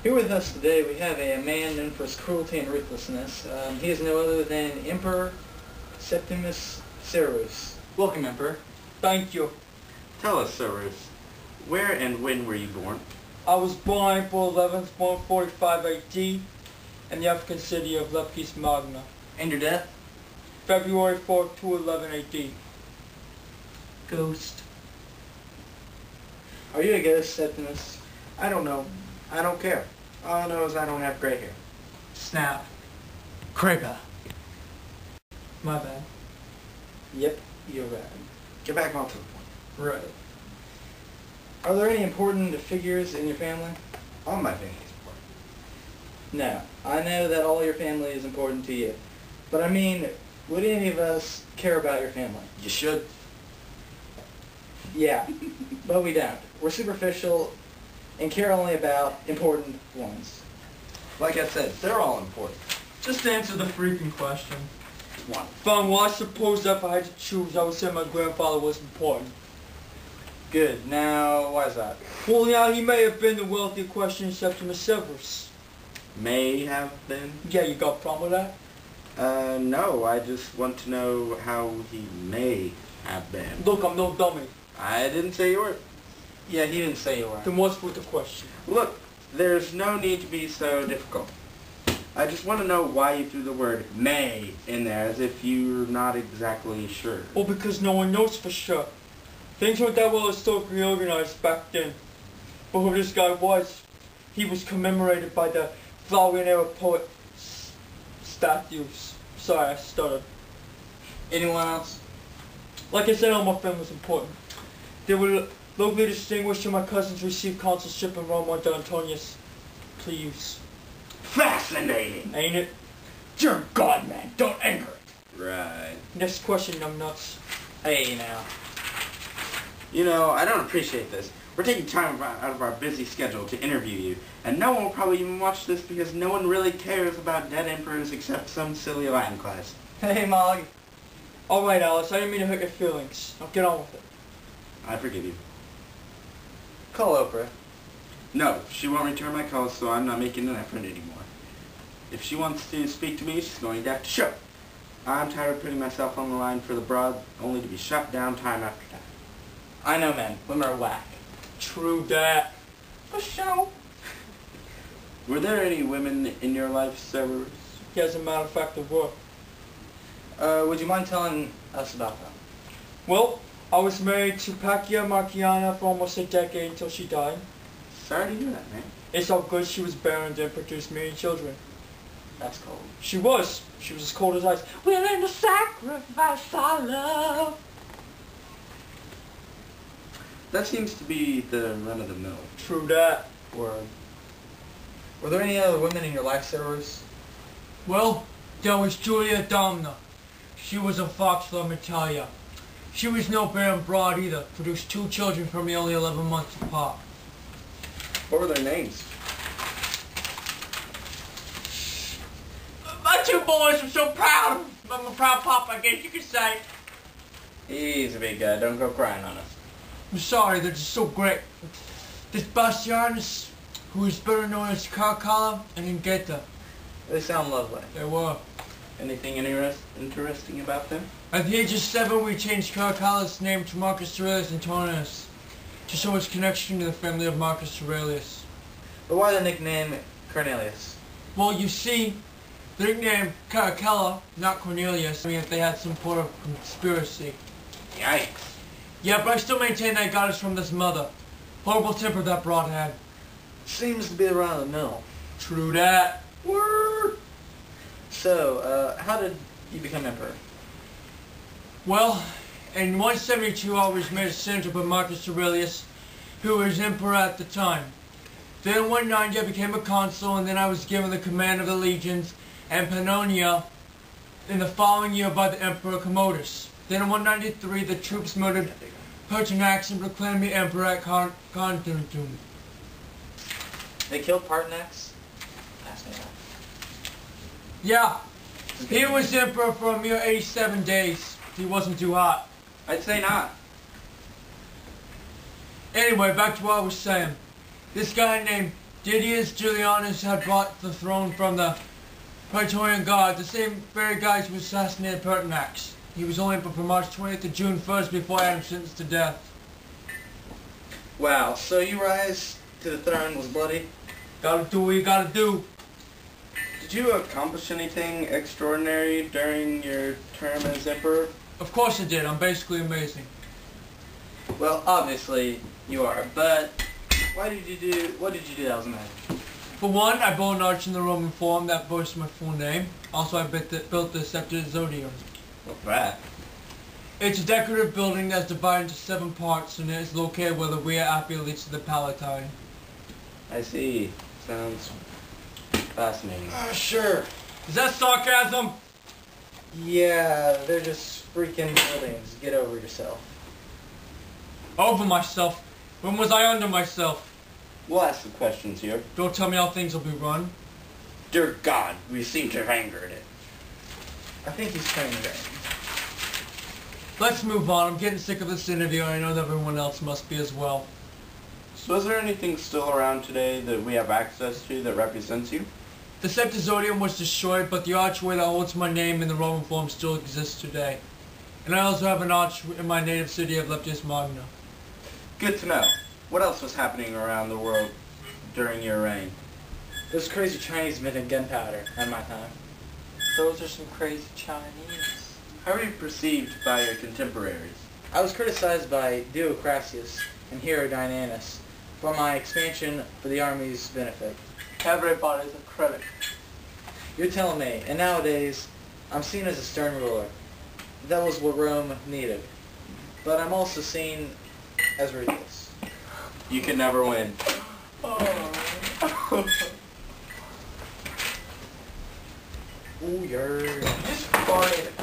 Here with us today we have a man known for his cruelty and ruthlessness. He is no other than Emperor Septimus Severus. Welcome, Emperor. Thank you. Tell us, Zorz, where and when were you born? I was born April 11th, 145 AD, in the African city of Leptis Magna. And your death? February 4th, 211 AD. Ghost. Are you a ghost, Septimus? I don't know. I don't care. All I know is I don't have gray hair. Snap. Kraber. My bad. Yep, you're right. Get back on to the point. Right. Are there any important figures in your family? All my family is important. No. I know that all your family is important to you. But I mean, would any of us care about your family? You should. Yeah, but we don't. We're superficial and care only about important ones. Like I said, they're all important. Just answer the freaking question. One. Fine, well, I suppose if I had to choose, I would say my grandfather was important. Good. Now, why is that? Well, yeah, he may have been the wealthy equestrian Septimus Severus. May have been? Yeah, you got a problem with that? No. I just want to know how he may have been. Look, I'm no dummy. I didn't say you were. Yeah, he didn't say you were. Then what's with the question? Look, there's no need to be so difficult. I just want to know why you threw the word may in there as if you're not exactly sure. Well, because no one knows for sure. Things weren't that well historically organized back then. But who this guy was, he was commemorated by the Florian era poet statues. Sorry, I stuttered. Anyone else? Like I said, all my family was important. They were locally distinguished and my cousins received consulship in Rome under Antonius Cleves. Fascinating! Ain't it? Dear God, man, don't anger it. Right. Next question, numbnuts. Hey, now. You know, I don't appreciate this. We're taking time out of our busy schedule to interview you, and no one will probably even watch this because no one really cares about dead emperors except some silly Latin class. Hey, Molly. Alright, Alice, I didn't mean to hurt your feelings. Now get on with it. I forgive you. Call Oprah. No, she won't return my calls, so I'm not making an effort anymore. If she wants to speak to me, she's going to have to show. I'm tired of putting myself on the line for the broad, only to be shut down time after time. I know, man. Women are whack. True that. For sure. Were there any women in your life, Severus? Yeah, as a matter of fact, there were. Would you mind telling us about them? Well, I was married to Pacia Marciana for almost a decade until she died. Sorry to hear that, man. It's all good she was barren and didn't produce many children. That's cold. She was. She was as cold as ice. Willing to sacrifice our love. That seems to be the run-of-the-mill. True that. Word. Were there any other women in your life, Severus? Well, there was Julia Domna. She was a fox from Italia. She was no barren broad either. Produced 2 children from me only 11 months apart. What were their names? My 2 boys, I'm so proud of them. I'm a proud papa, I guess you could say. He's a big guy. Don't go crying on us. I'm sorry, they're just so great. This Bastianus, who is better known as Caracalla, and Ingeta. They sound lovely. They were. Anything interesting about them? At the age of 7, we changed Caracalla's name to Marcus Aurelius Antonius to show his connection to the family of Marcus Aurelius. But why the nickname Cornelius? Well, you see, the nickname Caracalla, not Cornelius, I mean if they had some sort of conspiracy. Yikes. Yeah, but I still maintain that got us from this mother. Horrible temper that broad had. Seems to be around the mill. True that. Word. So, how did you become emperor? Well, in 172 I was made a senator by Marcus Aurelius, who was emperor at the time. Then in 190 I became a consul, and then I was given the command of the legions and Pannonia in the following year by the Emperor Commodus. Then in 193 the troops murdered Pertinax and proclaimed me emperor at Constantum. They killed Pertinax? Pass me that. Yeah, he was emperor for a mere 87 days. He wasn't too hot. I'd say not. Anyway, back to what I was saying. This guy named Didius Julianus had bought the throne from the Praetorian Guard, the same very guys who assassinated Pertinax. He was only emperor from March 20th to June 1st before I had him sentenced to death. Wow, so you rise to the throne was bloody? Gotta do what you gotta do. Did you accomplish anything extraordinary during your term as emperor? Of course I did. I'm basically amazing. Well, obviously you are, but what did you do that was amazing? For one, I built an arch in the Roman Forum that boasts my full name. Also, I built the Scepter Zodium. What's that? It's a decorative building that's divided into 7 parts, and it is located where the Via Appia leads to the Palatine. I see. Sounds fascinating. Sure. Is that sarcasm? Yeah, they're just freaking buildings. Get over yourself. Over myself? When was I under myself? We'll ask the questions here. Don't tell me how things will be run. Dear God, we seem to have angered it. I think he's playing the game. Let's move on. I'm getting sick of this interview, and I know that everyone else must be as well. So is there anything still around today that we have access to that represents you? The Scepter Zodium was destroyed, but the archway that holds my name in the Roman Forum still exists today. And I also have an arch in my native city of Leptis Magna. Good to know. What else was happening around the world during your reign? Those crazy Chinese invented gunpowder at my time. Those are some crazy Chinese. How are you perceived by your contemporaries? I was criticized by Diocrasius and Herodinanus for my expansion for the army's benefit. Everybody's a critic. You're telling me, and nowadays, I'm seen as a stern ruler. That was what Rome needed. But I'm also seen as ruthless. You can never win. Ooh, you're... Just farted.